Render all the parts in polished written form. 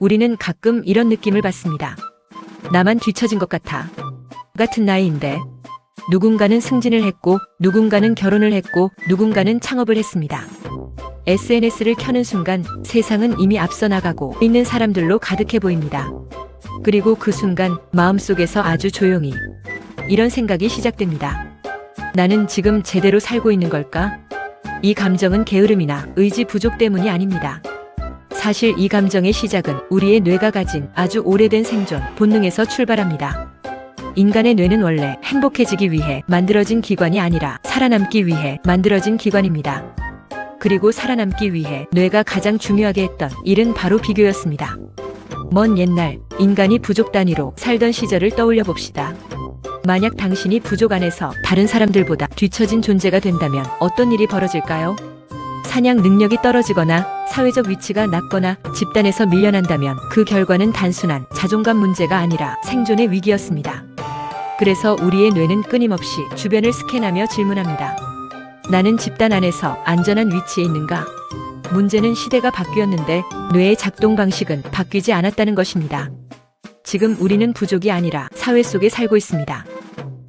우리는 가끔 이런 느낌을 받습니다. 나만 뒤처진 것 같아. 같은 나이인데 누군가는 승진을 했고 누군가는 결혼을 했고 누군가는 창업을 했습니다. SNS를 켜는 순간 세상은 이미 앞서 나가고 있는 사람들로 가득해 보입니다. 그리고 그 순간 마음속에서 아주 조용히 이런 생각이 시작됩니다. 나는 지금 제대로 살고 있는 걸까? 이 감정은 게으름이나 의지 부족 때문이 아닙니다. 사실 이 감정의 시작은 우리의 뇌가 가진 아주 오래된 생존 본능에서 출발합니다. 인간의 뇌는 원래 행복해지기 위해 만들어진 기관이 아니라 살아남기 위해 만들어진 기관입니다. 그리고 살아남기 위해 뇌가 가장 중요하게 했던 일은 바로 비교였습니다. 먼 옛날 인간이 부족 단위로 살던 시절을 떠올려 봅시다. 만약 당신이 부족 안에서 다른 사람들보다 뒤처진 존재가 된다면 어떤 일이 벌어질까요? 사냥 능력이 떨어지거나 사회적 위치가 낮거나 집단에서 밀려난다면 그 결과는 단순한 자존감 문제가 아니라 생존의 위기였습니다. 그래서 우리의 뇌는 끊임없이 주변을 스캔하며 질문합니다. 나는 집단 안에서 안전한 위치에 있는가? 문제는 시대가 바뀌었는데 뇌의 작동 방식은 바뀌지 않았다는 것입니다. 지금 우리는 부족이 아니라 사회 속에 살고 있습니다.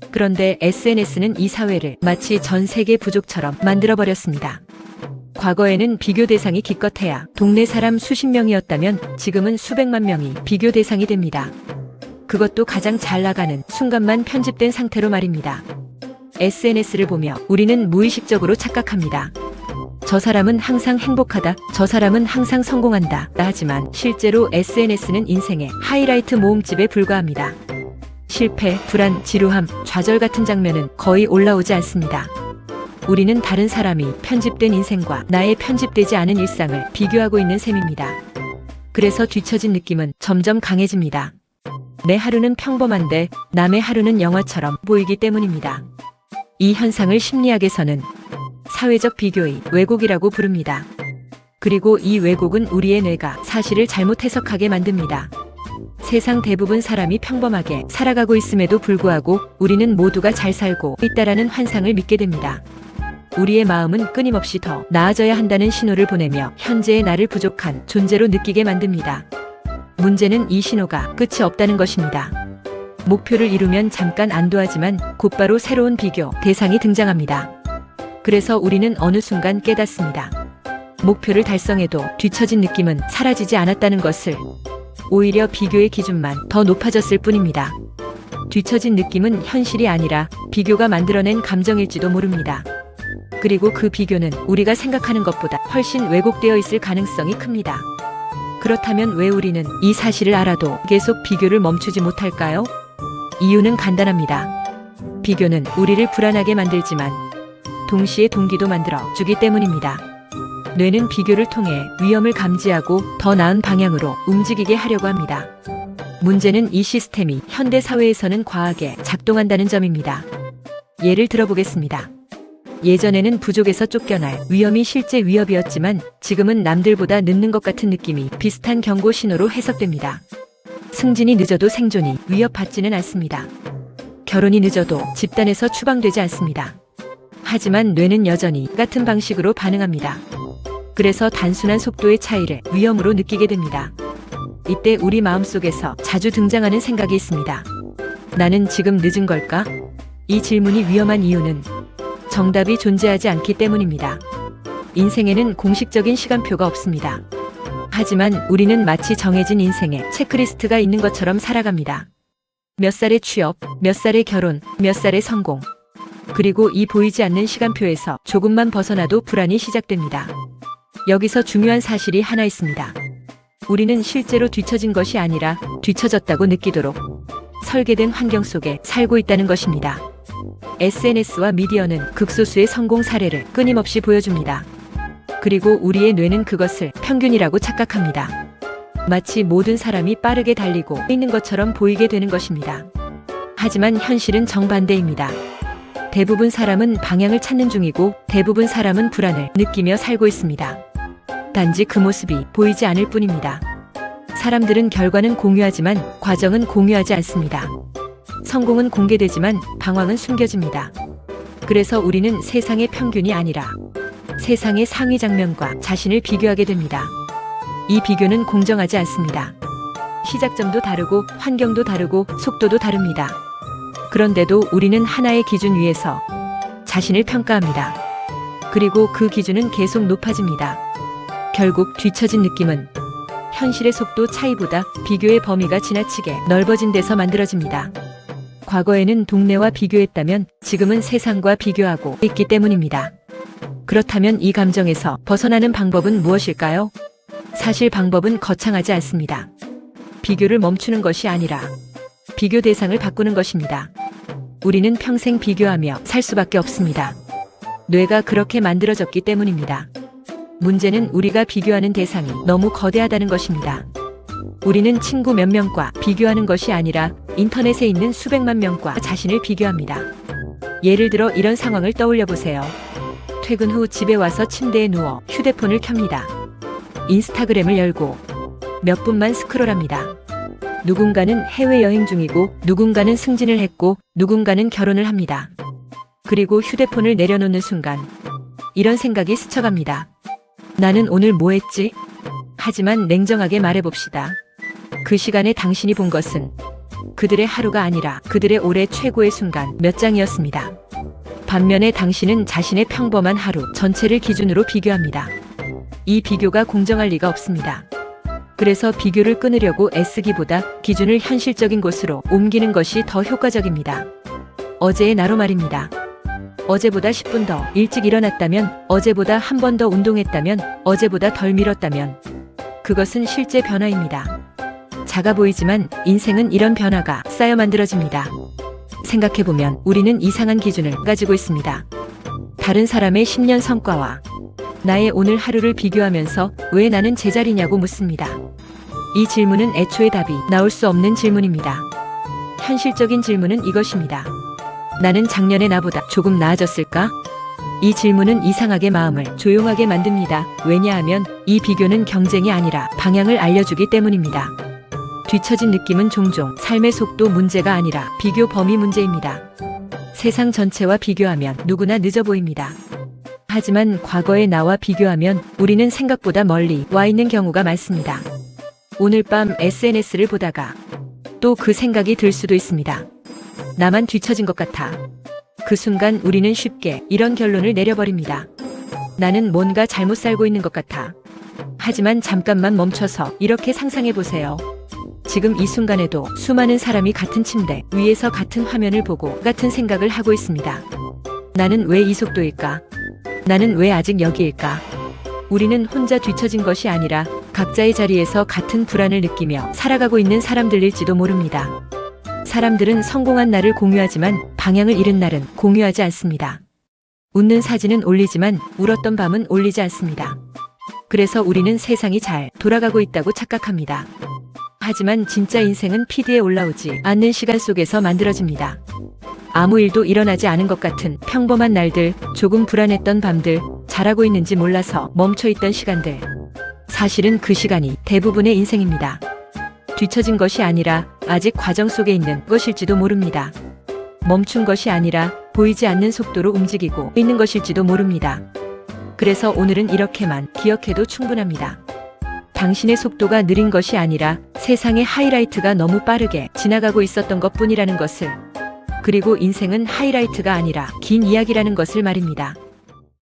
그런데 SNS는 이 사회를 마치 전 세계 부족처럼 만들어버렸습니다. 과거에는 비교 대상이 기껏해야 동네 사람 수십 명이었다면 지금은 수백만 명이 비교 대상이 됩니다. 그것도 가장 잘 나가는 순간만 편집된 상태로 말입니다. SNS를 보며 우리는 무의식적으로 착각합니다. 저 사람은 항상 행복하다, 저 사람은 항상 성공한다. 하지만 실제로 SNS는 인생의 하이라이트 모음집에 불과합니다. 실패, 불안, 지루함, 좌절 같은 장면은 거의 올라오지 않습니다. 우리는 다른 사람이 편집된 인생과 나의 편집되지 않은 일상을 비교하고 있는 셈입니다. 그래서 뒤처진 느낌은 점점 강해집니다. 내 하루는 평범한데 남의 하루는 영화처럼 보이기 때문입니다. 이 현상을 심리학에서는 사회적 비교의 왜곡이라고 부릅니다. 그리고 이 왜곡은 우리의 뇌가 사실을 잘못 해석하게 만듭니다. 세상 대부분 사람이 평범하게 살아가고 있음에도 불구하고 우리는 모두가 잘 살고 있다라는 환상을 믿게 됩니다. 우리의 마음은 끊임없이 더 나아져야 한다는 신호를 보내며 현재의 나를 부족한 존재로 느끼게 만듭니다. 문제는 이 신호가 끝이 없다는 것입니다. 목표를 이루면 잠깐 안도하지만 곧바로 새로운 비교 대상이 등장합니다. 그래서 우리는 어느 순간 깨닫습니다. 목표를 달성해도 뒤처진 느낌은 사라지지 않았다는 것을. 오히려 비교의 기준만 더 높아졌을 뿐입니다. 뒤처진 느낌은 현실이 아니라 비교가 만들어낸 감정일지도 모릅니다. 그리고 그 비교는 우리가 생각하는 것보다 훨씬 왜곡되어 있을 가능성이 큽니다. 그렇다면 왜 우리는 이 사실을 알아도 계속 비교를 멈추지 못할까요? 이유는 간단합니다. 비교는 우리를 불안하게 만들지만 동시에 동기도 만들어 주기 때문입니다. 뇌는 비교를 통해 위험을 감지하고 더 나은 방향으로 움직이게 하려고 합니다. 문제는 이 시스템이 현대 사회에서는 과하게 작동한다는 점입니다. 예를 들어보겠습니다. 예전에는 부족에서 쫓겨날 위험이 실제 위협이었지만 지금은 남들보다 늦는 것 같은 느낌이 비슷한 경고 신호로 해석됩니다. 승진이 늦어도 생존이 위협받지는 않습니다. 결혼이 늦어도 집단에서 추방되지 않습니다. 하지만 뇌는 여전히 같은 방식으로 반응합니다. 그래서 단순한 속도의 차이를 위험으로 느끼게 됩니다. 이때 우리 마음속에서 자주 등장하는 생각이 있습니다. 나는 지금 늦은 걸까? 이 질문이 위험한 이유는 정답이 존재하지 않기 때문입니다. 인생에는 공식적인 시간표가 없습니다. 하지만 우리는 마치 정해진 인생의 체크리스트가 있는 것처럼 살아갑니다. 몇 살의 취업, 몇 살의 결혼, 몇 살의 성공. 그리고 이 보이지 않는 시간표에서 조금만 벗어나도 불안이 시작됩니다. 여기서 중요한 사실이 하나 있습니다. 우리는 실제로 뒤처진 것이 아니라 뒤처졌다고 느끼도록 설계된 환경 속에 살고 있다는 것입니다. SNS와 미디어는 극소수의 성공 사례를 끊임없이 보여줍니다. 그리고 우리의 뇌는 그것을 평균이라고 착각합니다. 마치 모든 사람이 빠르게 달리고 있는 것처럼 보이게 되는 것입니다. 하지만 현실은 정반대입니다. 대부분 사람은 방향을 찾는 중이고 대부분 사람은 불안을 느끼며 살고 있습니다. 단지 그 모습이 보이지 않을 뿐입니다. 사람들은 결과는 공유하지만 과정은 공유하지 않습니다. 성공은 공개되지만 방황은 숨겨집니다. 그래서 우리는 세상의 평균이 아니라 세상의 상위 장면과 자신을 비교하게 됩니다. 이 비교는 공정하지 않습니다. 시작점도 다르고 환경도 다르고 속도도 다릅니다. 그런데도 우리는 하나의 기준 위에서 자신을 평가합니다. 그리고 그 기준은 계속 높아집니다. 결국 뒤처진 느낌은 현실의 속도 차이보다 비교의 범위가 지나치게 넓어진 데서 만들어집니다. 과거에는 동네와 비교했다면 지금은 세상과 비교하고 있기 때문입니다. 그렇다면 이 감정에서 벗어나는 방법은 무엇일까요? 사실 방법은 거창하지 않습니다. 비교를 멈추는 것이 아니라 비교 대상을 바꾸는 것입니다. 우리는 평생 비교하며 살 수밖에 없습니다. 뇌가 그렇게 만들어졌기 때문입니다. 문제는 우리가 비교하는 대상이 너무 거대하다는 것입니다. 우리는 친구 몇 명과 비교하는 것이 아니라 인터넷에 있는 수백만 명과 자신을 비교합니다. 예를 들어 이런 상황을 떠올려 보세요. 퇴근 후 집에 와서 침대에 누워 휴대폰을 켭니다. 인스타그램을 열고 몇 분만 스크롤합니다. 누군가는 해외여행 중이고 누군가는 승진을 했고 누군가는 결혼을 합니다. 그리고 휴대폰을 내려놓는 순간 이런 생각이 스쳐갑니다. 나는 오늘 뭐 했지? 하지만 냉정하게 말해봅시다. 그 시간에 당신이 본 것은 그들의 하루가 아니라 그들의 올해 최고의 순간 몇 장이었습니다. 반면에 당신은 자신의 평범한 하루 전체를 기준으로 비교합니다. 이 비교가 공정할 리가 없습니다. 그래서 비교를 끊으려고 애쓰기보다 기준을 현실적인 곳으로 옮기는 것이 더 효과적입니다. 어제의 나로 말입니다. 어제보다 10분 더 일찍 일어났다면, 어제보다 한 번 더 운동했다면, 어제보다 덜 미뤘다면 그것은 실제 변화입니다. 작아 보이지만 인생은 이런 변화가 쌓여 만들어집니다. 생각해보면 우리는 이상한 기준을 가지고 있습니다. 다른 사람의 10년 성과와 나의 오늘 하루를 비교하면서 왜 나는 제자리냐고 묻습니다. 이 질문은 애초에 답이 나올 수 없는 질문입니다. 현실적인 질문은 이것입니다. 나는 작년의 나보다 조금 나아졌을까? 이 질문은 이상하게 마음을 조용하게 만듭니다. 왜냐하면 이 비교는 경쟁이 아니라 방향을 알려주기 때문입니다. 뒤처진 느낌은 종종 삶의 속도 문제가 아니라 비교 범위 문제입니다. 세상 전체와 비교하면 누구나 늦어 보입니다. 하지만 과거의 나와 비교하면 우리는 생각보다 멀리 와 있는 경우가 많습니다. 오늘 밤 SNS를 보다가 또 그 생각이 들 수도 있습니다. 나만 뒤처진 것 같아. 그 순간 우리는 쉽게 이런 결론을 내려버립니다. 나는 뭔가 잘못 살고 있는 것 같아. 하지만 잠깐만 멈춰서 이렇게 상상해 보세요. 지금 이 순간에도 수많은 사람이 같은 침대 위에서 같은 화면을 보고 같은 생각을 하고 있습니다. 나는 왜 이 속도일까? 나는 왜 아직 여기일까? 우리는 혼자 뒤처진 것이 아니라 각자의 자리에서 같은 불안을 느끼며 살아가고 있는 사람들일지도 모릅니다. 사람들은 성공한 날을 공유하지만 방향을 잃은 날은 공유하지 않습니다. 웃는 사진은 올리지만 울었던 밤은 올리지 않습니다. 그래서 우리는 세상이 잘 돌아가고 있다고 착각합니다. 하지만 진짜 인생은 피드에 올라오지 않는 시간 속에서 만들어집니다. 아무 일도 일어나지 않은 것 같은 평범한 날들, 조금 불안했던 밤들, 잘하고 있는지 몰라서 멈춰있던 시간들. 사실은 그 시간이 대부분의 인생입니다. 뒤처진 것이 아니라 아직 과정 속에 있는 것일지도 모릅니다. 멈춘 것이 아니라 보이지 않는 속도로 움직이고 있는 것일지도 모릅니다. 그래서 오늘은 이렇게만 기억해도 충분합니다. 당신의 속도가 느린 것이 아니라 세상의 하이라이트가 너무 빠르게 지나가고 있었던 것뿐이라는 것을, 그리고 인생은 하이라이트가 아니라 긴 이야기라는 것을 말입니다.